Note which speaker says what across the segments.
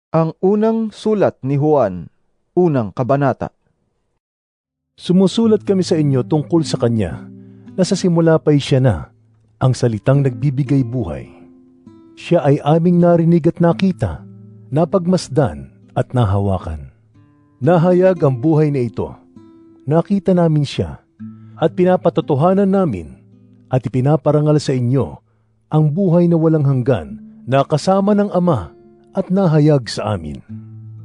Speaker 1: Ang unang sulat ni Juan, unang kabanata.
Speaker 2: Sumusulat kami sa inyo tungkol sa Kanya, na sa simula pa'y siya na, ang salitang nagbibigay buhay. Siya ay aming narinig at nakita, napagmasdan at nahawakan. Nahayag ang buhay na ito. Nakita namin siya, at pinapatotohanan namin, at ipinaparangal sa inyo, ang buhay na walang hanggan, na kasama ng Ama, at nahayag sa amin.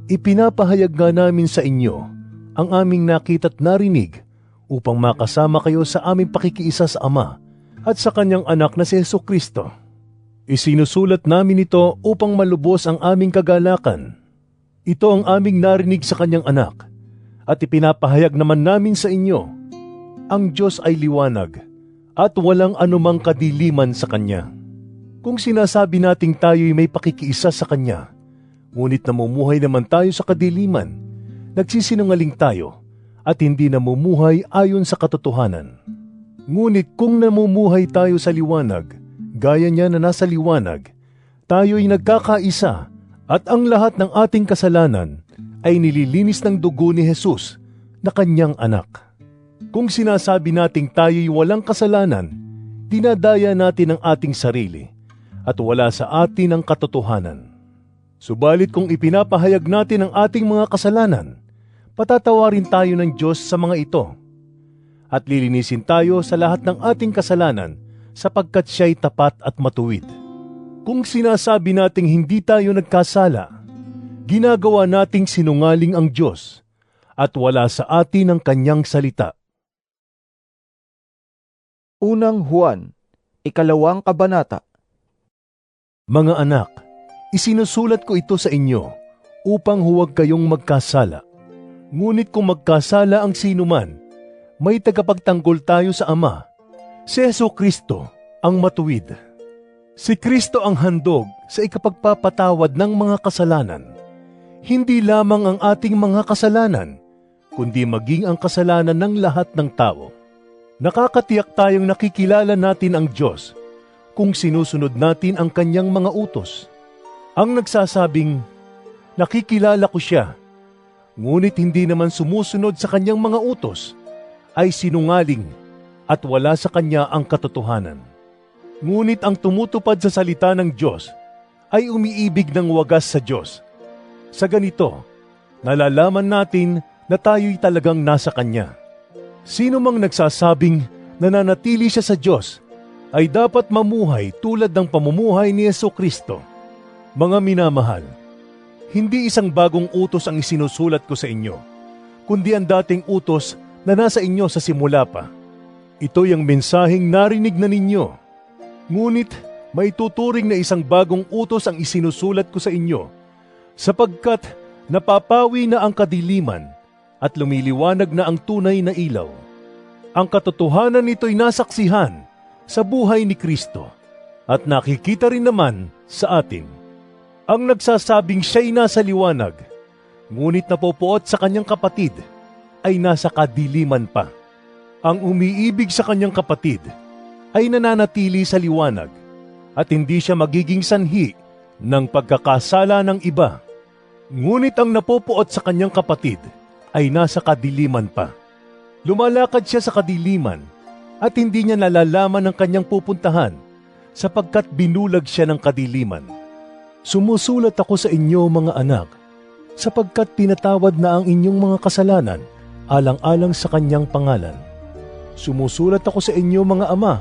Speaker 2: Ipinapahayag nga namin sa inyo ang aming nakita at narinig upang makasama kayo sa aming pakikiisa sa Ama at sa Kanyang anak na si Jesucristo. Isinusulat namin ito upang malubos ang aming kagalakan. Ito ang aming narinig sa Kanyang anak at ipinapahayag naman namin sa inyo. Ang Diyos ay liwanag at walang anumang kadiliman sa Kanya. Kung sinasabi nating tayo'y may pakikiisa sa Kanya, ngunit namumuhay naman tayo sa kadiliman, nagsisinungaling tayo at hindi namumuhay ayon sa katotohanan. Ngunit kung namumuhay tayo sa liwanag, gaya niya na nasa liwanag, tayo'y nagkakaisa at ang lahat ng ating kasalanan ay nililinis ng dugo ni Jesus na Kanyang anak. Kung sinasabi nating tayo'y walang kasalanan, dinadaya natin ang ating sarili at wala sa atin ang katotohanan. Subalit kung ipinapahayag natin ang ating mga kasalanan, patatawarin tayo ng Diyos sa mga ito at lilinisin tayo sa lahat ng ating kasalanan sapagkat siya'y tapat at matuwid. Kung sinasabi nating hindi tayo nagkasala, ginagawa nating sinungaling ang Diyos at wala sa atin ang Kanyang salita.
Speaker 1: Unang Juan, ikalawang kabanata.
Speaker 2: Mga anak, isinusulat ko ito sa inyo upang huwag kayong magkasala. Ngunit kung magkasala ang sinuman, may tagapagtanggol tayo sa Ama, si Jesucristo ang matuwid. Si Kristo ang handog sa ikapagpapatawad ng mga kasalanan. Hindi lamang ang ating mga kasalanan, kundi maging ang kasalanan ng lahat ng tao. Nakakatiyak tayong nakikilala natin ang Diyos kung sinusunod natin ang Kanyang mga utos. Ang nagsasabing, nakikilala ko siya, ngunit hindi naman sumusunod sa Kanyang mga utos, ay sinungaling at wala sa Kanya ang katotohanan. Ngunit ang tumutupad sa salita ng Diyos ay umiibig ng wagas sa Diyos. Sa ganito, nalalaman natin na tayo'y talagang nasa Kanya. Sino mang nagsasabing nananatili siya sa Diyos ay dapat mamuhay tulad ng pamumuhay ni Jesucristo. Mga minamahal, hindi isang bagong utos ang isinusulat ko sa inyo, kundi ang dating utos na nasa inyo sa simula pa. Ito'y ang mensaheng narinig na ninyo. Ngunit may tuturing na isang bagong utos ang isinusulat ko sa inyo, sapagkat napapawi na ang kadiliman at lumiliwanag na ang tunay na ilaw. Ang katotohanan nito'y nasaksihan sa buhay ni Kristo at nakikita rin naman sa atin. Ang nagsasabing siya'y nasa liwanag, ngunit napopuot sa kanyang kapatid, ay nasa kadiliman pa. Ang umiibig sa kanyang kapatid ay nananatili sa liwanag at hindi siya magiging sanhi ng pagkakasala ng iba. Ngunit ang napopuot sa kanyang kapatid ay nasa kadiliman pa. Lumalakad siya sa kadiliman at hindi niya nalalaman ang kanyang pupuntahan sapagkat binulag siya ng kadiliman. Sumusulat ako sa inyo mga anak, sapagkat pinatawad na ang inyong mga kasalanan alang-alang sa Kanyang pangalan. Sumusulat ako sa inyo mga ama,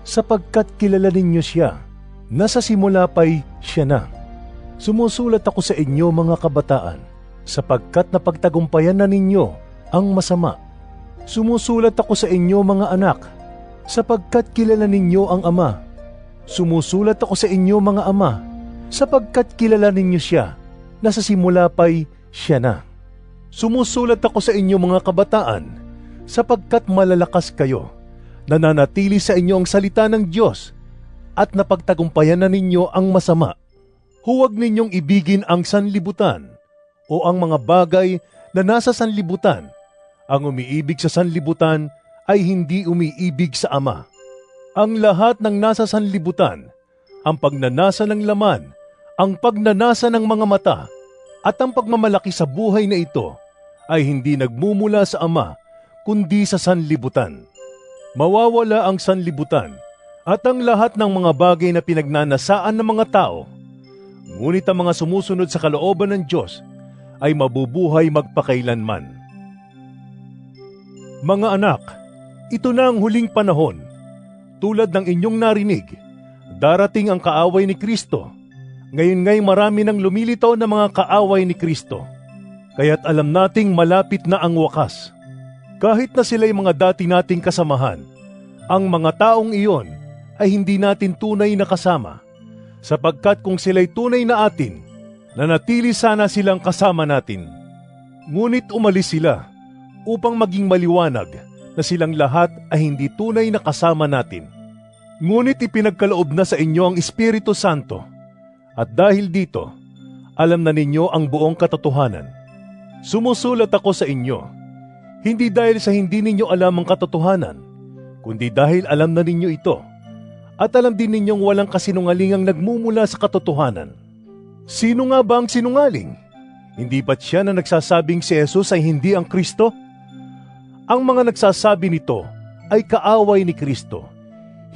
Speaker 2: sapagkat kilala ninyo siya, na sa simula pa'y siya na. Sumusulat ako sa inyo mga kabataan, sapagkat napagtagumpayan na ninyo ang masama. Sumusulat ako sa inyo mga anak, sapagkat kilala ninyo ang Ama. Sumusulat ako sa inyo mga ama, sapagkat kilala ninyo siya, na sa simula pa'y siya na. Sumusulat ako sa inyo mga kabataan, sapagkat malalakas kayo, nananatili sa inyo ang salita ng Diyos, at napagtagumpayan na ninyo ang masama. Huwag ninyong ibigin ang sanlibutan, o ang mga bagay na nasa sanlibutan. Ang umiibig sa sanlibutan ay hindi umiibig sa Ama. Ang lahat ng nasa sanlibutan, ang pagnanasa ng laman, ang pagnanasa ng mga mata, At ang pagmamalaki sa buhay na ito ay hindi nagmumula sa Ama, kundi sa sanlibutan. Mawawala ang sanlibutan at ang lahat ng mga bagay na pinagnanasaan ng mga tao. Ngunit ang mga sumusunod sa kalooban ng Diyos ay mabubuhay magpakailanman. Mga anak, ito na ang huling panahon. Tulad ng inyong narinig, darating ang kaaway ni Kristo. Ngayon nga'y marami nang lumilitaw na mga kaaway ni Kristo. Kaya't alam nating malapit na ang wakas. Kahit na sila'y mga dati nating kasamahan, ang mga taong iyon ay hindi natin tunay na kasama. Sapagkat kung sila'y tunay na atin, nanatili sana silang kasama natin. Ngunit umalis sila upang maging maliwanag na silang lahat ay hindi tunay na kasama natin. Ngunit ipinagkaloob na sa inyo ang Espiritu Santo. At dahil dito, alam na ninyo ang buong katotohanan. Sumusulat ako sa inyo, hindi dahil sa hindi ninyo alam ang katotohanan, kundi dahil alam na ninyo ito. At alam din ninyong walang kasinungalingang nagmumula sa katotohanan. Sino nga ba ang sinungaling? Hindi ba't siya na nagsasabing si Jesus ay hindi ang Kristo? Ang mga nagsasabi nito ay kaaway ni Kristo.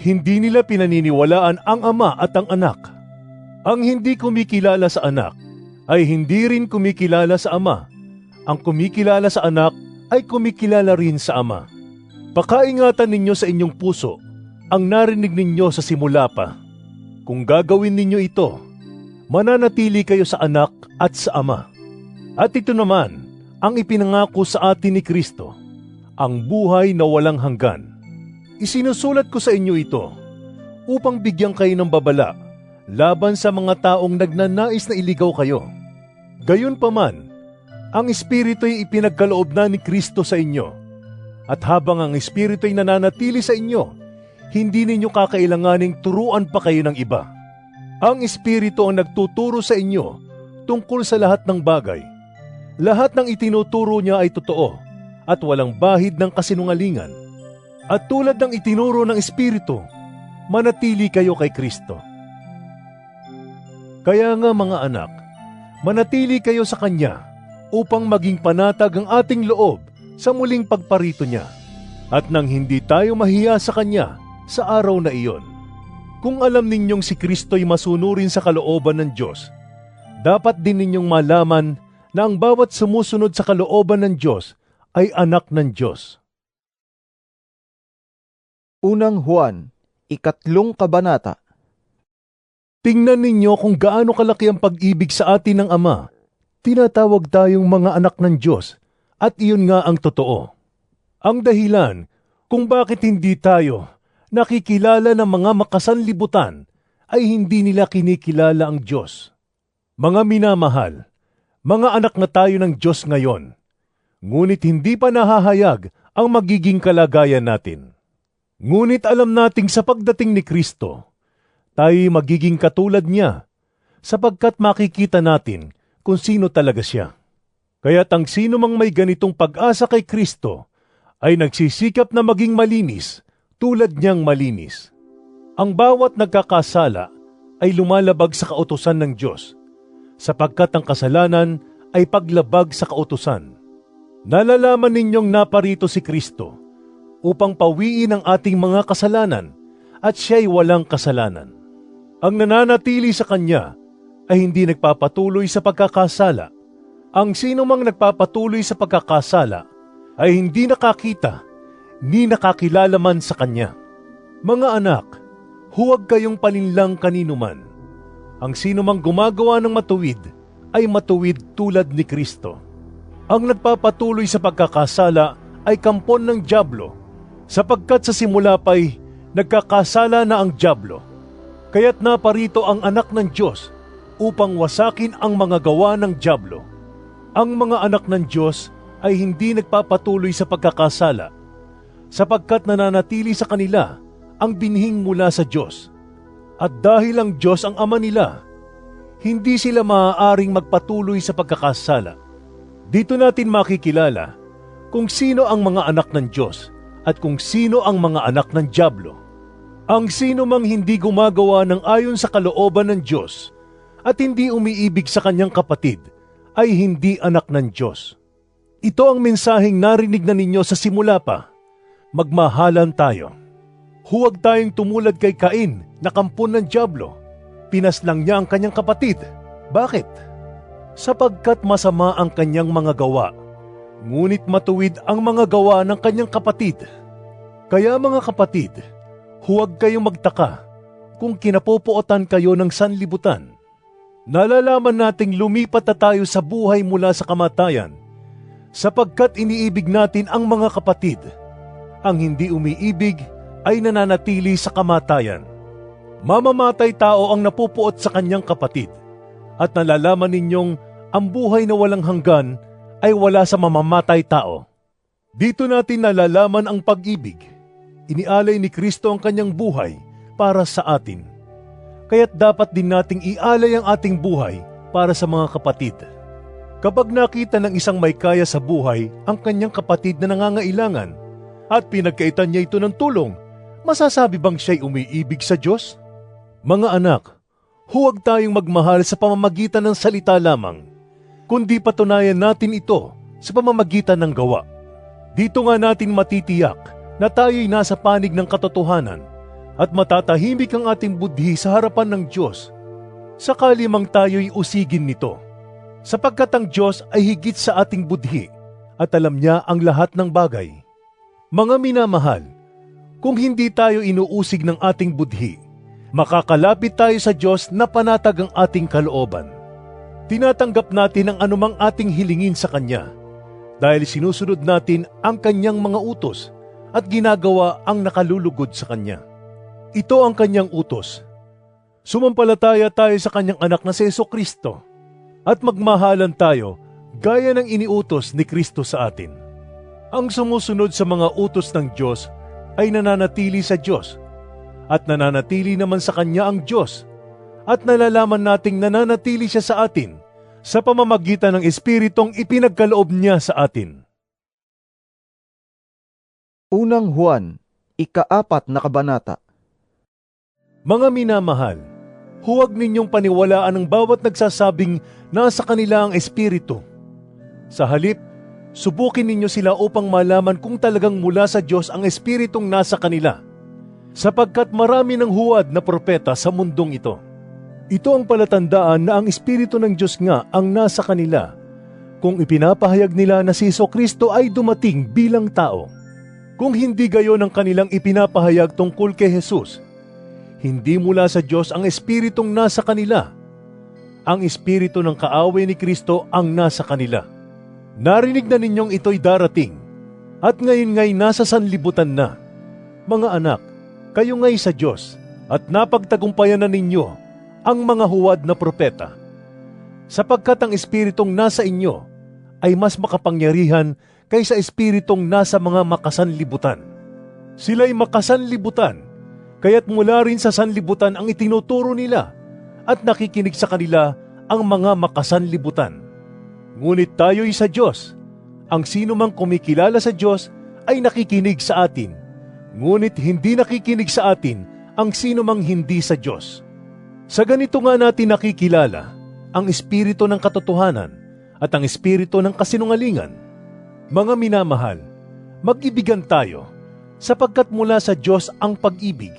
Speaker 2: Hindi nila pinaniniwalaan ang Ama at ang Anak. Ang hindi kumikilala sa Anak ay hindi rin kumikilala sa Ama. Ang kumikilala sa Anak ay kumikilala rin sa Ama. Pakaingatan ninyo sa inyong puso ang narinig ninyo sa simula pa. Kung gagawin ninyo ito, mananatili kayo sa Anak at sa Ama. At ito naman ang ipinangako sa atin ni Kristo, ang buhay na walang hanggan. Isinusulat ko sa inyo ito upang bigyan kayo ng babala laban sa mga taong nagnanais na iligaw kayo. Gayunpaman, ang Espiritu ay ipinagkaloob na ni Kristo sa inyo. At habang ang Espiritu ay nananatili sa inyo, hindi ninyo kakailanganing turuan pa kayo ng iba. Ang Espiritu ang nagtuturo sa inyo tungkol sa lahat ng bagay. Lahat ng itinuturo niya ay totoo at walang bahid ng kasinungalingan. At tulad ng itinuro ng Espiritu, manatili kayo kay Kristo. Kaya nga mga anak, manatili kayo sa Kanya upang maging panatag ang ating loob sa muling pagparito niya at nang hindi tayo mahiya sa Kanya sa araw na iyon. Kung alam ninyong si Kristo'y masunurin sa kalooban ng Diyos, dapat din ninyong malaman na ang bawat sumusunod sa kalooban ng Diyos ay anak ng Diyos.
Speaker 1: Unang Juan, 3 kabanata.
Speaker 2: Tingnan ninyo kung gaano kalaki ang pag-ibig sa atin ng Ama. Tinatawag tayong mga anak ng Diyos at iyon nga ang totoo. Ang dahilan kung bakit hindi tayo nakikilala ng mga makasanlibutan ay hindi nila kinikilala ang Diyos. Mga minamahal, mga anak na tayo ng Diyos ngayon, ngunit hindi pa nahahayag ang magiging kalagayan natin. Ngunit alam nating sa pagdating ni Kristo, tayo'y magiging katulad niya, sapagkat makikita natin kung sino talaga siya. Kaya't ang sino mang may ganitong pag-asa kay Kristo ay nagsisikap na maging malinis tulad niyang malinis. Ang bawat nagkakasala ay lumalabag sa kautusan ng Diyos, sapagkat ang kasalanan ay paglabag sa kautusan. Nalalaman ninyong naparito si Kristo upang pawiin ang ating mga kasalanan at siya'y walang kasalanan. Ang nananatili sa Kanya ay hindi nagpapatuloy sa pagkakasala. Ang sino mang nagpapatuloy sa pagkakasala ay hindi nakakita ni nakakilala man sa Kanya. Mga anak, huwag kayong palinlang kanino man. Ang sino mang gumagawa ng matuwid ay matuwid tulad ni Kristo. Ang nagpapatuloy sa pagkakasala ay kampon ng dyablo, sapagkat sa simula pa'y nagkakasala na ang dyablo. Kaya't naparito ang anak ng Diyos upang wasakin ang mga gawa ng dyablo. Ang mga anak ng Diyos ay hindi nagpapatuloy sa pagkakasala, sapagkat nananatili sa kanila ang binhing mula sa Diyos. At dahil ang Diyos ang ama nila, hindi sila maaaring magpatuloy sa pagkakasala. Dito natin makikilala kung sino ang mga anak ng Diyos at kung sino ang mga anak ng dyablo. Ang sino mang hindi gumagawa ng ayon sa kalooban ng Diyos at hindi umiibig sa kanyang kapatid ay hindi anak ng Diyos. Ito ang mensaheng narinig na ninyo sa simula pa. Magmahalan tayo. Huwag tayong tumulad kay Cain na kampon ng dyablo. Pinaslang niya ang kanyang kapatid. Bakit? Sapagkat masama ang kanyang mga gawa, ngunit matuwid ang mga gawa ng kanyang kapatid. Kaya mga kapatid, huwag kayong magtaka kung kinapopuotan kayo ng sanlibutan. Nalalaman nating lumipat na tayo sa buhay mula sa kamatayan, sapagkat iniibig natin ang mga kapatid. Ang hindi umiibig ay nananatili sa kamatayan. Mamamatay tao ang napupuot sa kanyang kapatid, at nalalaman ninyong ang buhay na walang hanggan ay wala sa mamamatay tao. Dito natin nalalaman ang pag-ibig. Inialay ni Kristo ang kanyang buhay para sa atin. Kaya't dapat din nating ialay ang ating buhay para sa mga kapatid. Kapag nakita ng isang may kaya sa buhay ang kanyang kapatid na nangangailangan at pinagkaitan niya ito ng tulong, masasabi bang siya'y umiibig sa Diyos? Mga anak, huwag tayong magmahal sa pamamagitan ng salita lamang, kundi patunayan natin ito sa pamamagitan ng gawa. Dito nga natin matitiyak na tayo'y nasa panig ng katotohanan at matatahimik ang ating budhi sa harapan ng Diyos sakali mang tayo'y usigin nito. Sapagkat ang Diyos ay higit sa ating budhi at alam niya ang lahat ng bagay. Mga minamahal, kung hindi tayo inuusig ng ating budhi, makakalapit tayo sa Diyos na panatag ang ating kalooban. Tinatanggap natin ang anumang ating hilingin sa Kanya dahil sinusunod natin ang Kanyang mga utos at ginagawa ang nakalulugod sa Kanya. Ito ang Kanyang utos. Sumampalataya tayo sa Kanyang anak na si Jesucristo at magmahalan tayo gaya ng iniutos ni Kristo sa atin. Ang sumusunod sa mga utos ng Diyos ay nananatili sa Diyos at nananatili naman sa Kanya ang Diyos at nalalaman nating nananatili siya sa atin sa pamamagitan ng Espiritong ipinagkaloob niya sa atin.
Speaker 1: Unang Juan, 4 na kabanata.
Speaker 2: Mga minamahal, huwag ninyong paniwalaan ang bawat nagsasabing nasa kanila ang Espiritu. Sa halip, subukin ninyo sila upang malaman kung talagang mula sa Diyos ang Espiritong nasa kanila, sapagkat marami ng huwad na propeta sa mundong ito. Ito ang palatandaan na ang Espiritu ng Diyos nga ang nasa kanila, kung ipinapahayag nila na si Jesucristo ay dumating bilang tao. Kung hindi gayon ang kanilang ipinapahayag tungkol kay Jesus, hindi mula sa Diyos ang Espiritong nasa kanila. Ang Espiritu ng kaaway ni Kristo ang nasa kanila. Narinig na ninyong ito'y darating, at ngayon nga'y nasa sanlibutan na. Mga anak, kayo nga'y sa Diyos, at napagtagumpayan na ninyo ang mga huwad na propeta. Sapagkat ang Espiritong nasa inyo ay mas makapangyarihan kaysa Espiritong nasa mga makasanlibutan. Sila'y makasanlibutan, kaya't mula rin sa sanlibutan ang itinuturo nila at nakikinig sa kanila ang mga makasanlibutan. Ngunit tayo'y sa Diyos. Ang sino mang kumikilala sa Diyos ay nakikinig sa atin. Ngunit hindi nakikinig sa atin ang sino mang hindi sa Diyos. Sa ganito nga natin nakikilala ang Espiritu ng katotohanan at ang Espiritu ng kasinungalingan. Mga minamahal, mag-ibigan tayo, sapagkat mula sa Diyos ang pag-ibig.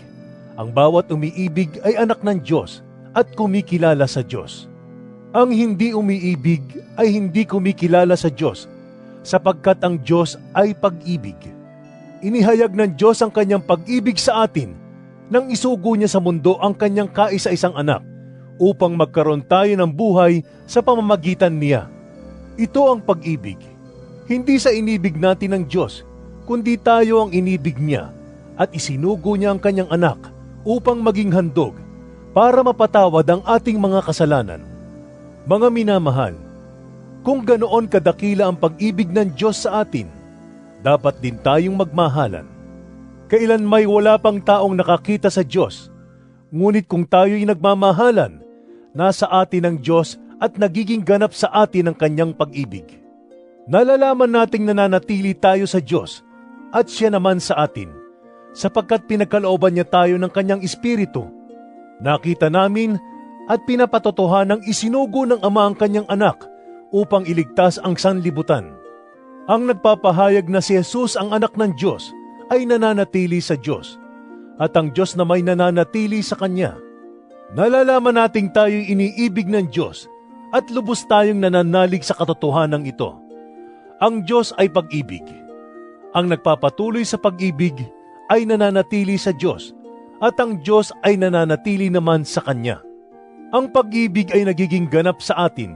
Speaker 2: Ang bawat umiibig ay anak ng Diyos at kumikilala sa Diyos. Ang hindi umiibig ay hindi kumikilala sa Diyos, sapagkat ang Diyos ay pag-ibig. Inihayag ng Diyos ang kanyang pag-ibig sa atin nang isugo niya sa mundo ang kanyang kaisa-isang anak upang magkaroon tayo ng buhay sa pamamagitan niya. Ito ang pag-ibig. Hindi sa inibig natin ng Diyos, kundi tayo ang inibig niya at isinugo niya ang kanyang anak upang maging handog para mapatawad ang ating mga kasalanan. Mga minamahal, kung ganoon kadakila ang pag-ibig ng Diyos sa atin, dapat din tayong magmahalan. Kailan may wala pang taong nakakita sa Diyos, ngunit kung tayo'y nagmamahalan, nasa atin ang Diyos at nagiging ganap sa atin ang kanyang pag-ibig. Nalalaman nating nananatili tayo sa Diyos at siya naman sa atin, sapagkat pinagkalooban niya tayo ng kanyang Espiritu. Nakita namin at pinapatotohanang isinugo ng Ama ang kanyang anak upang iligtas ang sanlibutan. Ang nagpapahayag na si Jesus ang anak ng Diyos ay nananatili sa Diyos, at ang Diyos na may nananatili sa Kanya. Nalalaman nating tayo'y iniibig ng Diyos at lubos tayong nananalig sa katotohanan ito. Ang Diyos ay pag-ibig. Ang nagpapatuloy sa pag-ibig ay nananatili sa Diyos, at ang Diyos ay nananatili naman sa Kanya. Ang pag-ibig ay nagiging ganap sa atin,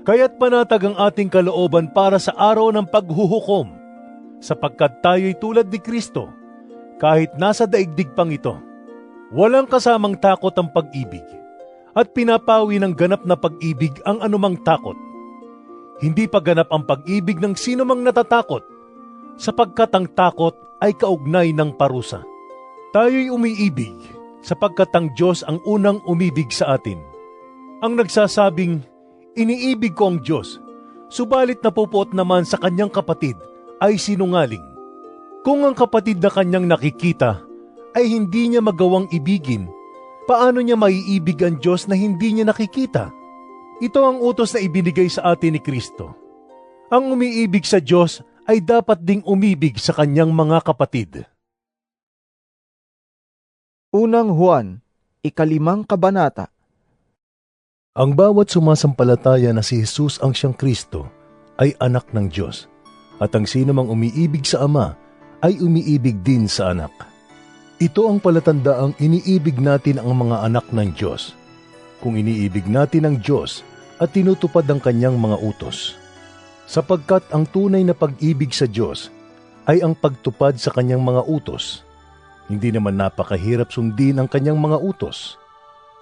Speaker 2: kaya't panatag ang ating kalooban para sa araw ng paghuhukom, sapagkat tayo'y tulad ni Kristo, kahit nasa daigdig pang ito. Walang kasamang takot ang pag-ibig, at pinapawi ng ganap na pag-ibig ang anumang takot. Hindi pa ganap ang pag-ibig ng sino mang natatakot, sapagkat ang takot ay kaugnay ng parusa. Tayo'y umiibig, sapagkat ang Diyos ang unang umibig sa atin. Ang nagsasabing, iniibig ko ang Diyos, subalit napupuot naman sa kanyang kapatid, ay sinungaling. Kung ang kapatid na kanyang nakikita ay hindi niya magawang ibigin, paano niya maiibig ang Diyos na hindi niya nakikita? Ito ang utos na ibinigay sa atin ni Kristo. Ang umiibig sa Diyos ay dapat ding umibig sa kanyang mga kapatid.
Speaker 1: Unang Juan, 5 kabanata.
Speaker 2: Ang bawat sumasampalataya na si Jesus ang siyang Kristo ay anak ng Diyos, at ang sino mang umiibig sa Ama ay umiibig din sa anak. Ito ang palatandaang iniibig natin ang mga anak ng Diyos, kung iniibig natin ang Diyos at tinutupad ang kanyang mga utos. Sapagkat ang tunay na pag-ibig sa Diyos ay ang pagtupad sa kanyang mga utos. Hindi naman napakahirap sundin ang kanyang mga utos,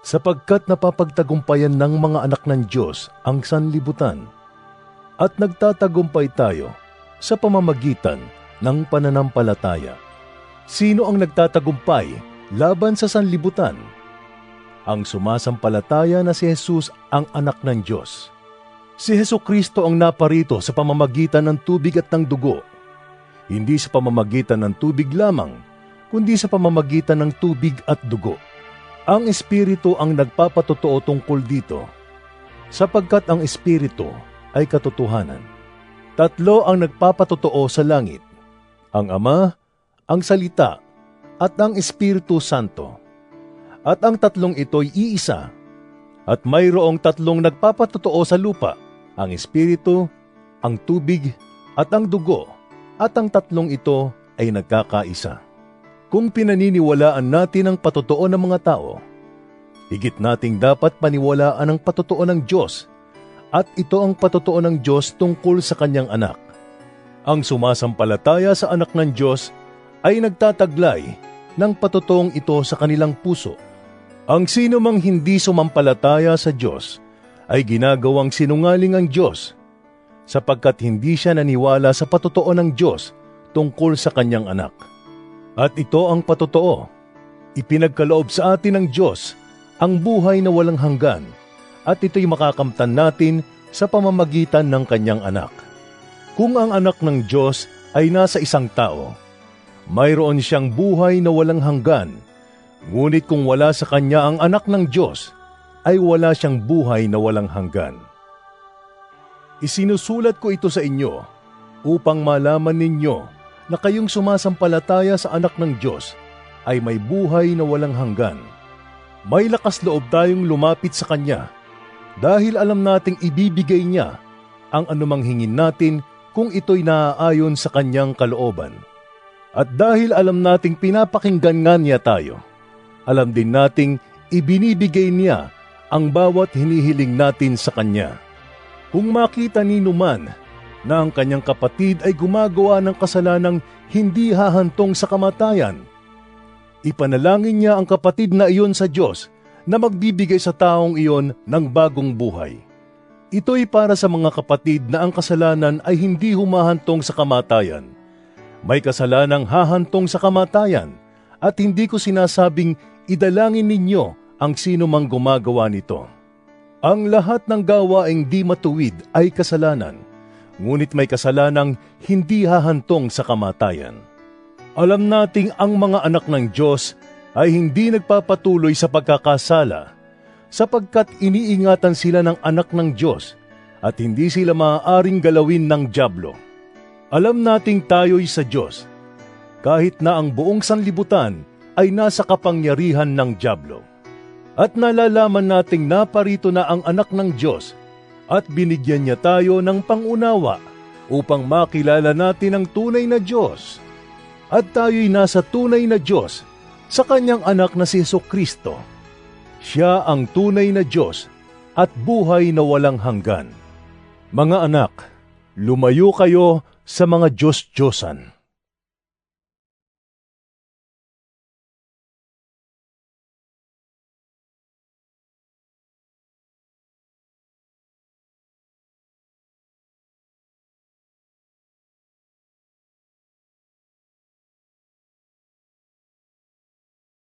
Speaker 2: sapagkat napapagtagumpayan ng mga anak ng Diyos ang sanlibutan, at nagtatagumpay tayo sa pamamagitan ng pananampalataya. Sino ang nagtatagumpay laban sa sanlibutan? Ang sumasampalataya na si Jesus ang anak ng Diyos. Si Jesucristo ang naparito sa pamamagitan ng tubig at ng dugo, hindi sa pamamagitan ng tubig lamang, kundi sa pamamagitan ng tubig at dugo. Ang Espiritu ang nagpapatotoo tungkol dito, sapagkat ang Espiritu ay katotohanan. Tatlo ang nagpapatotoo sa langit, ang Ama, ang Salita, at ang Espiritu Santo. At ang tatlong ito'y iisa, at mayroong tatlong nagpapatotoo sa lupa, ang Espiritu, ang tubig, at ang dugo, at ang tatlong ito ay nagkakaisa. Kung pinaniniwalaan natin ang patotoo ng mga tao, higit nating dapat paniwalaan ang patotoo ng Diyos, at ito ang patotoo ng Diyos tungkol sa kanyang anak. Ang sumasampalataya sa anak ng Diyos ay nagtataglay ng patotoong ito sa kanilang puso. Ang sino mang hindi sumampalataya sa Diyos ay ginagawang sinungaling ang Diyos, sapagkat hindi siya naniwala sa patotoo ng Diyos tungkol sa kanyang anak. At ito ang patotoo, ipinagkaloob sa atin ng Diyos ang buhay na walang hanggan, at ito'y makakamtan natin sa pamamagitan ng kanyang anak. Kung ang anak ng Diyos ay nasa isang tao, mayroon siyang buhay na walang hanggan, ngunit kung wala sa kanya ang anak ng Diyos, ay wala siyang buhay na walang hanggan. Isinusulat ko ito sa inyo upang malaman ninyo na kayong sumasampalataya sa anak ng Diyos ay may buhay na walang hanggan. May lakas loob tayong lumapit sa Kanya dahil alam nating ibibigay Niya ang anumang hingin natin kung ito'y naaayon sa Kanyang kalooban. At dahil alam nating pinapakinggan nga Niya tayo, alam din nating ibinibigay Niya ang bawat hinihiling natin sa Kanya. Kung makita ni numan na ang kanyang kapatid ay gumagawa ng kasalanang hindi hahantong sa kamatayan, ipanalangin niya ang kapatid na iyon sa Diyos na magbibigay sa taong iyon ng bagong buhay. Ito'y para sa mga kapatid na ang kasalanan ay hindi humahantong sa kamatayan. May kasalanang hahantong sa kamatayan, at hindi ko sinasabing idalangin ninyo ang sino mang gumagawa nito. Ang lahat ng gawaing di matuwid ay kasalanan, ngunit may kasalanang hindi hahantong sa kamatayan. Alam nating ang mga anak ng Diyos ay hindi nagpapatuloy sa pagkakasala, sapagkat iniingatan sila ng anak ng Diyos at hindi sila maaaring galawin ng dyablo. Alam nating tayo'y sa Diyos, kahit na ang buong sanlibutan ay nasa kapangyarihan ng dyablo. At nalalaman nating naparito na ang anak ng Diyos at binigyan niya tayo ng pangunawa upang makilala natin ang tunay na Diyos. At tayo'y nasa tunay na Diyos sa kanyang anak na si Jesucristo. Siya ang tunay na Diyos at buhay na walang hanggan. Mga anak, lumayo kayo sa mga Diyos-Diyosan.